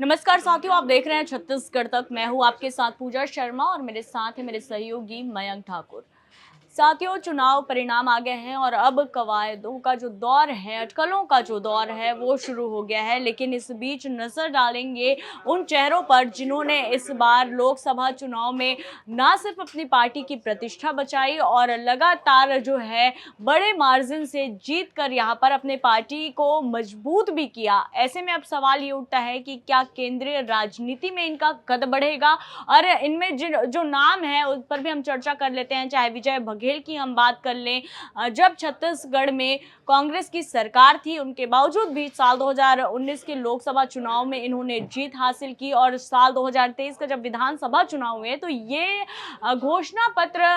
नमस्कार साथियों, आप देख रहे हैं छत्तीसगढ़ तक। मैं हूं आपके साथ पूजा शर्मा और मेरे साथ है मेरे सहयोगी मयंक ठाकुर। साथियों, चुनाव परिणाम आ गए हैं और अब कवायदों का जो दौर है, अटकलों का जो दौर है वो शुरू हो गया है। लेकिन इस बीच नजर डालेंगे उन चेहरों पर जिन्होंने इस बार लोकसभा चुनाव में ना सिर्फ अपनी पार्टी की प्रतिष्ठा बचाई और लगातार जो है बड़े मार्जिन से जीत कर यहाँ पर अपने पार्टी को मजबूत भी किया। ऐसे में अब सवाल ये उठता है कि क्या केंद्रीय राजनीति में इनका कद बढ़ेगा। और इनमें जो नाम है उस पर भी हम चर्चा कर लेते हैं। चाहे विजय बघेल की हम बात कर लें, जब छत्तीसगढ़ में कांग्रेस की सरकार थी उनके बावजूद भी साल 2019 के लोकसभा चुनाव में इन्होंने जीत हासिल की और साल 2023 का जब विधानसभा चुनाव हुए तो ये घोषणा पत्र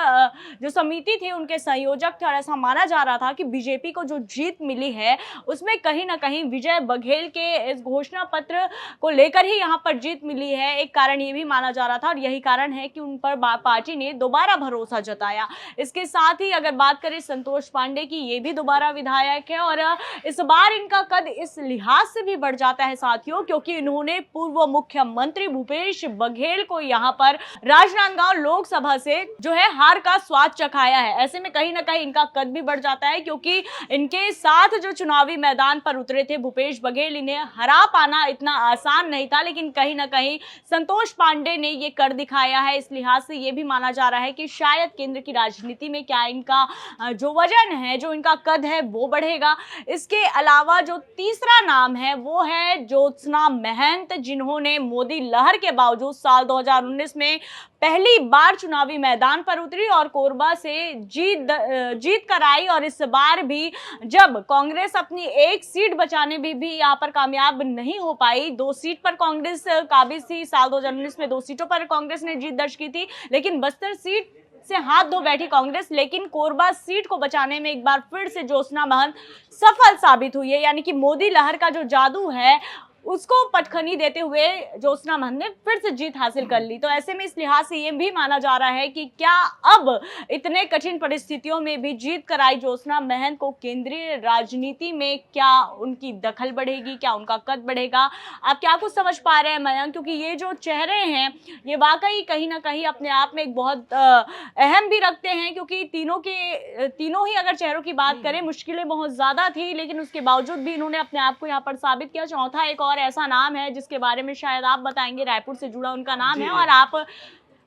जो समिति थी उनके संयोजक थे और ऐसा माना जा रहा था कि बीजेपी को जो जीत मिली है उसमें कहीं ना कहीं विजय बघेल के इस घोषणा पत्र को लेकर ही यहाँ पर जीत मिली है। एक कारण ये भी माना जा रहा था और यही कारण है कि उन पर पार्टी ने दोबारा भरोसा जताया। इसके साथ ही अगर बात करें संतोष पांडे की, ये भी दोबारा विधायक है और इस बार इनका कद इस लिहाज से भी बढ़ जाता है साथियों, क्योंकि इन्होंने पूर्व मुख्यमंत्री भूपेश बघेल को यहाँ पर राजनांदगांव लोकसभा से जो है हार का स्वाद चखाया है। ऐसे में कहीं ना कहीं इनका कद भी बढ़ जाता है, क्योंकि इनके साथ जो चुनावी मैदान पर उतरे थे भूपेश बघेल, इन्हें हरा पाना इतना आसान नहीं था। लेकिन कहीं ना कहीं संतोष पांडे ने ये कर दिखाया है। इस लिहाज से ये भी माना जा रहा है कि शायद केंद्र की राजनीति में क्या इनका जो वजन है, जो इनका कद है वो बढ़ेगा। इसके अलावा जो तीसरा नाम है वो है ज्योत्सना महंत, जिन्होंने मोदी लहर के बावजूद साल 2019 में पहली बार चुनावी मैदान पर उतरी और कोरबा से जीत कर आई। और इस बार भी जब कांग्रेस अपनी एक सीट बचाने में भी यहाँ पर कामयाब नहीं हो पाई, 2 सीट पर कांग्रेस काबिज थी। साल 2019 में 2 सीटों पर कांग्रेस ने जीत दर्ज की थी, लेकिन बस्तर सीट से हाथ धो बैठी कांग्रेस। लेकिन कोरबा सीट को बचाने में एक बार फिर से ज्योत्सना महंत सफल साबित हुई है। यानी कि मोदी लहर का जो जादू है उसको पटखनी देते हुए ज्योत्सना महंत ने फिर से जीत हासिल कर ली। तो ऐसे में इस लिहाज से ये भी माना जा रहा है कि क्या अब इतने कठिन परिस्थितियों में भी जीत कर आई ज्योत्सना महंत को केंद्रीय राजनीति में क्या उनकी दखल बढ़ेगी, क्या उनका कद बढ़ेगा। आप क्या कुछ समझ पा रहे हैं मयंक? क्योंकि ये जो चेहरे हैं ये वाकई कहीं ना कहीं अपने आप में एक बहुत अहम भी रखते हैं, क्योंकि तीनों ही अगर चेहरों की बात करें मुश्किलें बहुत ज्यादा थी, लेकिन उसके बावजूद भी इन्होंने अपने आप को यहाँ पर साबित किया। चौथा एक और ऐसा नाम है जिसके बारे में शायद आप बताएंगे, रायपुर से जुड़ा उनका नाम है, और आप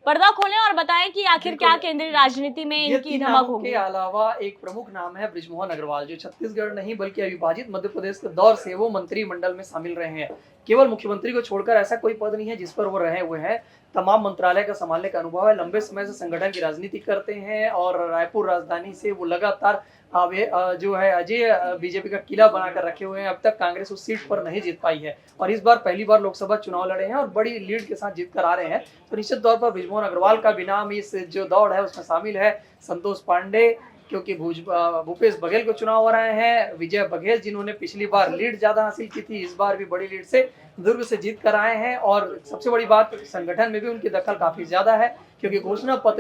पर्दा खोलें और बताएं कि आखिर क्या केंद्रीय राजनीति में इनकी धमक होगी। के अलावा एक प्रमुख नाम है बृजमोहन अग्रवाल, जो छत्तीसगढ़ नहीं बल्कि अविभाजित मध्य प्रदेश के दौर से वो मंत्रिमंडल में शामिल रहे हैं। केवल मुख्यमंत्री को छोड़कर ऐसा कोई पद नहीं है जिस पर वो रहे हुए हैं। तमाम मंत्रालय का संभालने का अनुभव है, लंबे समय से संगठन की राजनीति करते हैं और रायपुर राजधानी से वो लगातार जो है अजय बीजेपी का किला बनाकर रखे हुए हैं। अब तक कांग्रेस उस सीट पर नहीं जीत पाई है और इस बार पहली बार लोकसभा चुनाव लड़े हैं और बड़ी लीड के साथ जीत कर आ रहे हैं। तो निश्चित तौर पर बृजमोहन अग्रवाल का भी नाम इस जो दौड़ है उसमें शामिल है। संतोष पांडे, क्योंकि भूपेश बघेल को चुनाव हो रहे हैं। विजय बघेल, जिन्होंने पिछली बार लीड ज्यादा हासिल की थी, इस बार भी बड़ी लीड से दुर्ग से जीत कर आए हैं। और सबसे बड़ी बात, संगठन में भी उनकी दखल काफी ज्यादा है, क्योंकि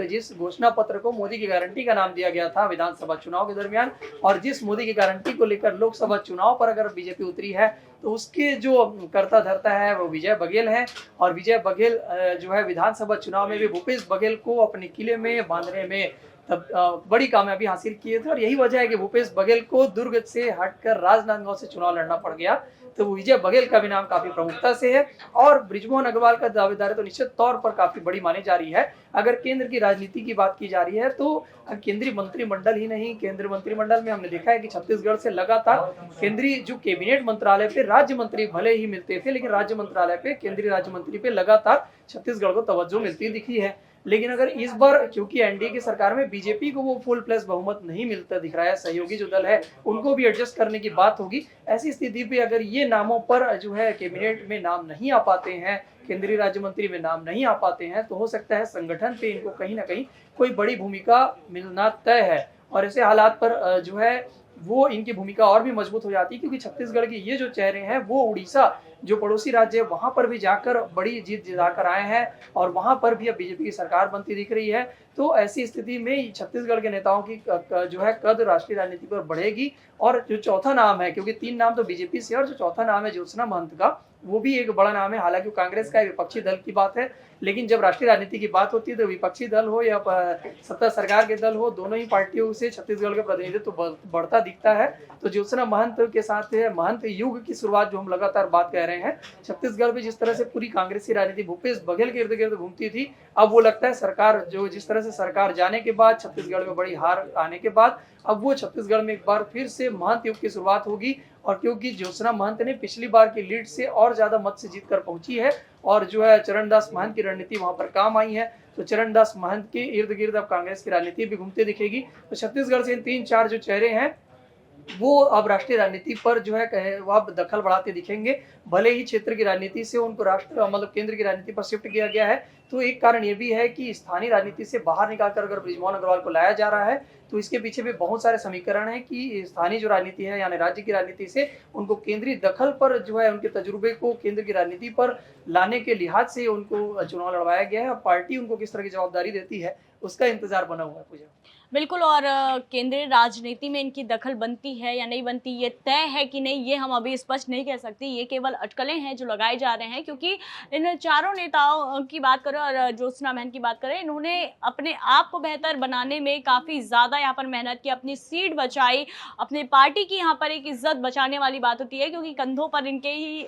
जिस घोषणा पत्र को मोदी की गारंटी का नाम दिया गया था विधानसभा चुनाव के दरमियान, और जिस मोदी की गारंटी को लेकर लोकसभा चुनाव पर अगर बीजेपी उतरी है तो उसके जो कर्ता धर्ता है वो विजय बघेल है। और विजय बघेल जो है विधानसभा चुनाव में भी भूपेश बघेल को अपने किले में बांधने में तब बड़ी कामयाबी हासिल किए थे। और यही वजह है कि भूपेश बघेल को दुर्ग से हटकर राजनांदगांव से चुनाव लड़ना पड़ गया। तो विजय बघेल का भी नाम काफी प्रमुखता से है और बृजमोहन अग्रवाल का दावेदार तो निश्चित तौर पर काफी बड़ी मानी जा रही है। अगर केंद्र की राजनीति की बात की जा रही है तो केंद्रीय मंत्रिमंडल ही नहीं, केंद्रीय मंत्रिमंडल में हमने देखा है कि छत्तीसगढ़ से लगातार केंद्रीय जो कैबिनेट मंत्रालय पे राज्य मंत्री भले ही मिलते थे, लेकिन राज्य मंत्रालय पे केंद्रीय राज्य मंत्री पे लगातार छत्तीसगढ़ को तवज्जो मिलती दिखी है। लेकिन अगर इस बार, क्योंकि एनडीए की सरकार में बीजेपी को वो फुल प्लस बहुमत नहीं मिलता दिख रहा है, सहयोगी जो दल है उनको भी एडजस्ट करने की बात होगी। ऐसी स्थिति पे अगर ये नामों पर जो है कैबिनेट में नाम नहीं आ पाते हैं, केंद्रीय राज्य मंत्री में नाम नहीं आ पाते हैं, तो हो सकता है संगठन पे इनको कहीं ना कहीं कोई बड़ी भूमिका मिलना तय है। और ऐसे हालात पर जो है वो इनकी भूमिका और भी मजबूत हो जाती है, क्योंकि छत्तीसगढ़ के ये जो चेहरे हैं वो उड़ीसा जो पड़ोसी राज्य है वहां पर भी जाकर बड़ी जीत दिलाकर आए हैं और वहां पर भी अब बीजेपी की सरकार बनती दिख रही है। तो ऐसी स्थिति में छत्तीसगढ़ के नेताओं की जो है कद राष्ट्रीय राजनीति पर बढ़ेगी। और जो चौथा नाम है, क्योंकि 3 नाम तो बीजेपी से और जो चौथा नाम है ज्योत्सना महंत का, वो भी एक बड़ा नाम है। हालांकि वो कांग्रेस का विपक्षी दल की बात है, लेकिन जब राष्ट्रीय राजनीति की बात होती है तो विपक्षी दल हो या सत्ता सरकार के दल हो, दोनों ही पार्टियों से छत्तीसगढ़ का प्रतिनिधित्व तो बढ़ता दिखता है। तो ज्योत्सना महंत के साथ महंत युग की शुरुआत जो हम लगातार बात कह रहे हैं, छत्तीसगढ़ में जिस तरह से पूरी कांग्रेसी राजनीति भूपेश बघेल के इर्द गिर्द घूमती थी, अब वो लगता है सरकार जो जिस तरह से सरकार जाने के बाद, छत्तीसगढ़ में बड़ी हार आने के बाद, अब वो छत्तीसगढ़ में एक बार फिर से महंत युग की शुरुआत होगी। और क्योंकि ज्योत्सना महंत ने पिछली बार की लीड से और ज्यादा मत से जीत कर पहुंची है और जो है चरणदास महंत की रणनीति वहां पर काम आई है, तो चरणदास महंत के इर्द गिर्द अब कांग्रेस की राजनीति भी घूमती दिखेगी। तो छत्तीसगढ़ से इन 3-4 जो चेहरे हैं वो अब राष्ट्रीय राजनीति पर जो है वो अब दखल बढ़ाते दिखेंगे। भले ही क्षेत्र की राजनीति से उनको राष्ट्र मतलब केंद्र की राजनीति पर शिफ्ट किया गया है, तो एक कारण ये भी है कि स्थानीय राजनीति से बाहर निकालकर अगर बृजमोहन अग्रवाल को लाया जा रहा है तो इसके पीछे भी बहुत सारे समीकरण हैं कि स्थानीय जो राजनीति है यानी राज्य की राजनीति से उनको केंद्रीय दखल पर जो है उनके तजुर्बे को केंद्र की राजनीति पर लाने के लिहाज से उनको चुनाव लड़वाया गया है। और पार्टी उनको किस तरह की जवाबदारी देती है उसका इंतजार बना हुआ है। पूजा बिल्कुल। और केंद्रीय राजनीति में इनकी दखल बनती है या नहीं बनती, ये तय है कि नहीं, ये हम अभी स्पष्ट नहीं कह सकते। ये केवल अटकलें हैं जो लगाए जा रहे हैं, क्योंकि इन चारों नेताओं की बात करें और ज्योत्सना महंत की बात करें, इन्होंने अपने आप को बेहतर बनाने में काफ़ी ज़्यादा यहाँ पर मेहनत की, अपनी सीट बचाई, अपनी पार्टी की यहाँ पर एक इज्जत बचाने वाली बात होती है, क्योंकि कंधों पर इनके ही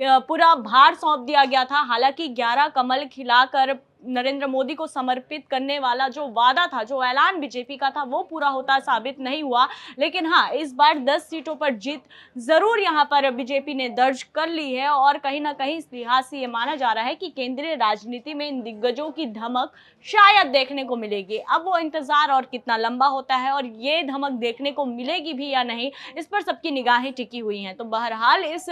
पूरा भार सौंप दिया गया था। हालांकि 11 कमल खिलाकर नरेंद्र मोदी को समर्पित करने वाला जो वादा था, जो ऐलान बीजेपी का था, वो पूरा होता साबित नहीं हुआ। लेकिन हाँ, इस बार 10 सीटों पर जीत जरूर यहाँ पर बीजेपी ने दर्ज कर ली है और कहीं ना कहीं इस लिहाज से ये माना जा रहा है कि केंद्रीय राजनीति में इन दिग्गजों की धमक शायद देखने को मिलेगी। अब वो इंतजार और कितना लंबा होता है और ये धमक देखने को मिलेगी भी या नहीं, इस पर सबकी निगाहें टिकी हुई हैं। तो बहरहाल इस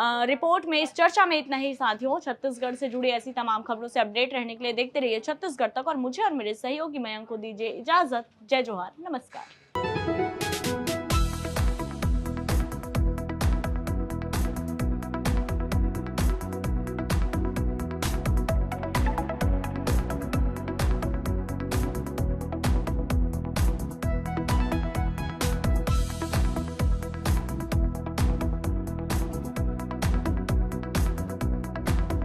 रिपोर्ट में, इस चर्चा में इतना ही साथियों। छत्तीसगढ़ से जुड़ी ऐसी तमाम खबरों से अपडेट रहने के लिए देखते रहिए छत्तीसगढ़ तक और मुझे और मेरे सहयोगी मयंक को दीजिए इजाजत। जय जोहार, नमस्कार।